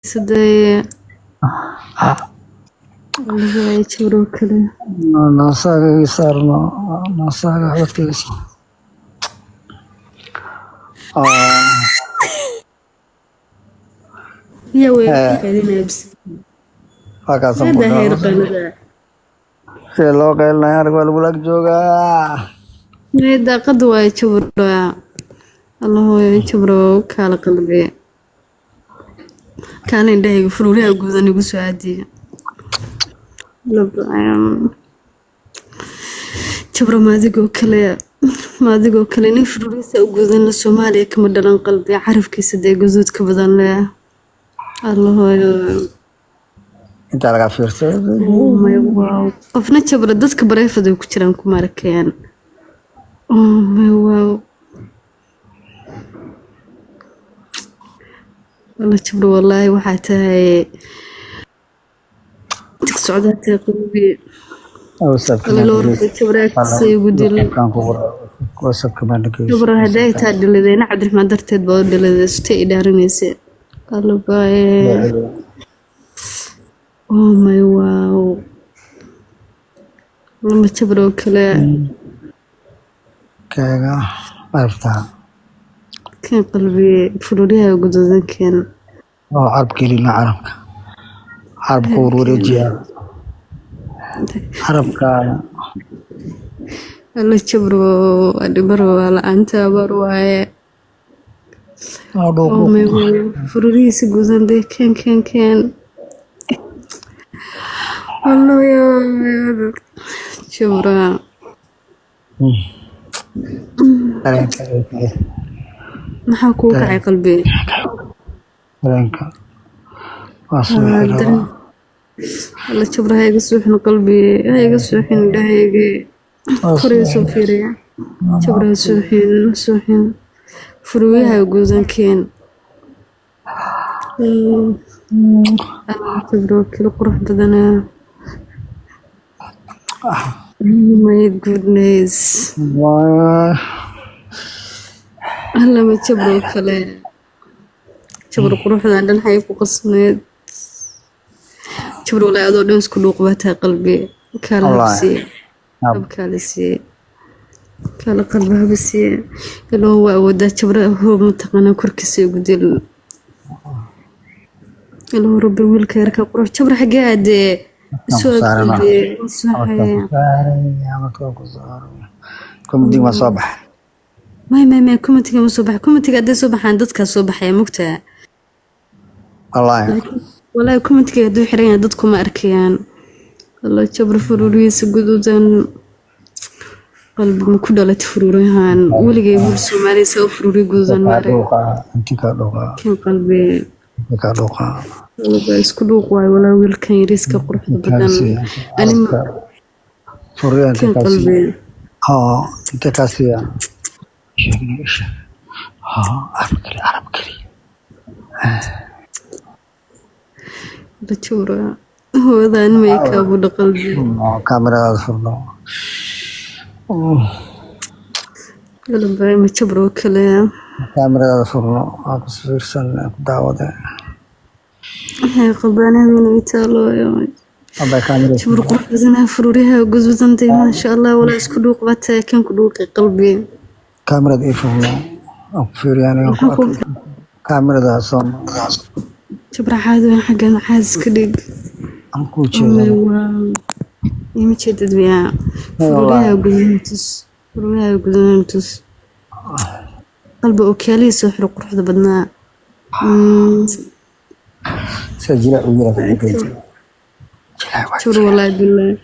Sidee lagu jiro kale nasaga isarno nasaga dadkiisa ya way qeynabs aka hada sambuda heer qanada si loo qeylnayo arag waa lagu lag joogaa meeda qad way jiro Allah way jiro kala qalbi kan indhahay furuuriya guudan igu soo aadiyo jabro maadigoo kale nin furuurisa u guudan la Soomaaliya kama dhalan qalbi carafkiisa day guduud ka badan leh Allah inta laga fiirsay wow qofna jabro dadka bareefada ku jiraan ku markayaan wow والله جبر والله وحتى تقصدات قلبي او سبت لور جبرك سيودل كان كوسب كمان جبر هداي تادلدين عبد الرحمن درتد بودلد استي ادارنيسه قالوا باي او ماي واو لما جبرو كلا كاغا عرفتها كان قلبي فروريها وقدودن كان عرب كلمة عربك عرب كوروريجيا عرب كان الله جبرو أدبرو على أنت برواي فروري سجوزن ده كان الله يا جبرا maxaa ku kacay qalbi ranka la jabraha iga suuxin qalbi iga suuxin dhahaygi korey soo fiiriya jabraha suuxin furuuyaha guudankeen jabro kala qurux badana my goodness هلا ما تجبروا كله تجبروا قروحنا عندنا حي قصنيد تجبروا لا أدور ناس كله قوتها قلبي كالبسي كالسي كال قلبها بسي اللي هو وده تجبره هو متقنا كركسي وقديل اللي هو ربي والكيرك قروح تجبره حاجات سوى قلبي سوى كم دي مصابح ما كومنتيga ma soo baxay كومنتيga haday soo baxaan dadka soo baxay mugtaa wallahi كومنتيga haduu xiran yahay dadku ma arkayaan wallahi jabr furuuriisa guduudan qalbi ma ku dhalatay furuurahan waligay bul Soomaaliya soo furuuri guduudan maray intika dhooqa qalbi ka dhooqa wallahi isku dhuuq waay wallahi wiilkan yariiska quruxda badan ani furuuriyan qalbi inta kaasiya عرب كلي بتشورا هو ذا ميك اب قلبي كاميرا صورنا يلا باي ما تشبرو كلام كاميرا صورنا اقصر سن دعوه هاي قلبنا من يتالو يا ابا كاميرا تشبرو قرحنا فروريها وجوزنتي ما شاء الله ولا اسكو دوق باتا كان كدوق قلبي كاميرا دي فهمنا أفير يعني كاميرا ده صوم جبر حاجة حاجة حاز كديق أمكو شيء يمشي تدبيع فرويها وقزنتس قلبه أوكالي سحر قرح بدنا سجل ويرا جبر والله بالله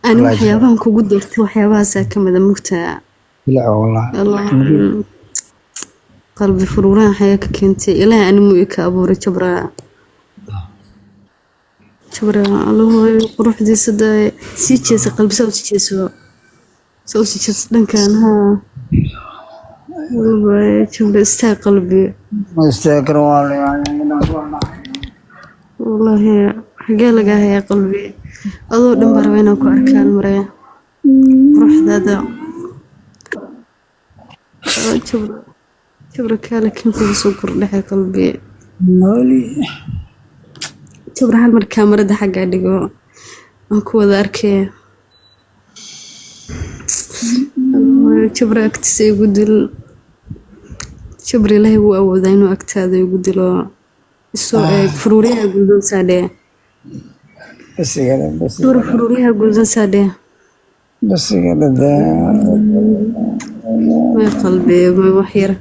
أنا وحيابهم كقدرت وحيابها ساكمة مكتئ لا والله الله قلبي فروران حياك كنتي إلهي أنا مويك أبوري جبرا الله روح دي صداي سيتشيس قلبي سوتشيس دن كان ها والله جبرا استاي قلبي استاكر والله والله حقا لقاها يا قلبي أضو دنبر وينك وأركان مريا روح دادا جبرك لكن في سكر لحي قلبي مالي jabra hal mar kaamarada xaggaa dhigo aan ku wada arkaya jabra agtiisa igu dil jabra ilaahay wuu awoodaa inuu agtaada igu dilo isoo eeg furuuriyaha guudan saadhee بس كده بس jabra furuuriyaha guudan saadhee بس كده ده may qalbi may wax yar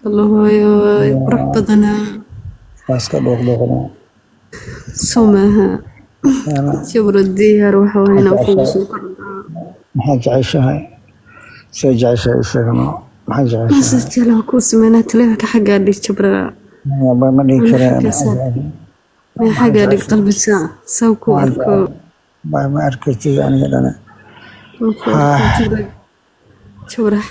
allahooyo qurux badanaa بس كده دوغنا soo maaha أنا jabra diyaar waxa waa inaan kugu soo kordhaa ما حاجة عايشها سيجي عايشها إيشنا ما حاجة عايشها masajalaha kuu sameynaa taleefanka xaggaa dhig jabra ما دي كلام may xaggaa dhig qalbisa saw ku arko ما أركزت يعني أنا jabra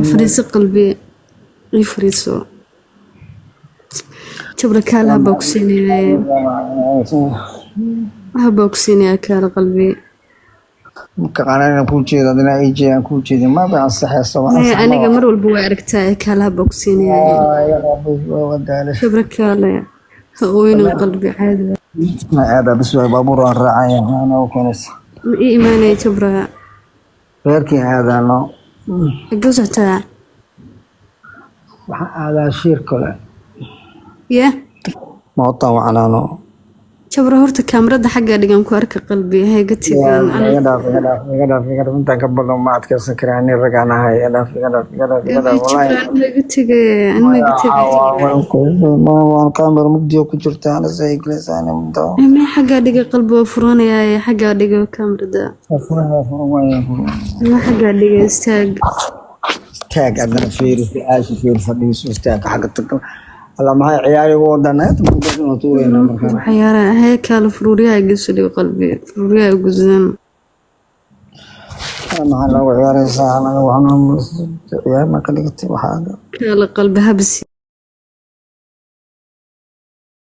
fariiso qalbi ii fariiso jabra kaala habaa ku siinayaa habaa ku siinayaa kaala qalbi أنا كوتشي أنا إيجي أنا كوتشي ما بينصح الصباح maya aniga mar walba waa aragtaa kaala habaa ku siinayaa يا ربي ودالش jabra kaala ha ooynin qalbi caadi ما هذا بس بابور الرعاية أنا وكنس ma ii imaanaya jabra غيركي هذا أنا xagee u socotaa هذا شير كله ya ما طوع أنا jabra horta kaamarada xaggaa dhigan ku arka qalbi hayga tegaan يقدر أنت قبل ما أتكسر كراني رجعنا هاي يقدر والله aniga tegay aniga tegay ما كاميرا مبدي وكجرت أنا زي جلس أنا مدو ma xaggaa dhiga qalbi waa furanayaa xaggaa dhiga kaamarada ma xaggaa dhiga istaag تاج عندنا في عايش في الفريس وستاج حق الله ما هي عيالي ودنات ممكن نطولنا مركان waxyaalaha hay kaala furuuriyaha igiso dhigo qalbi furuuriyaha gududan أنا هلا وعيالي ساعة أنا وأنا عيال ما كنت وحاجة kaala qalbi habsi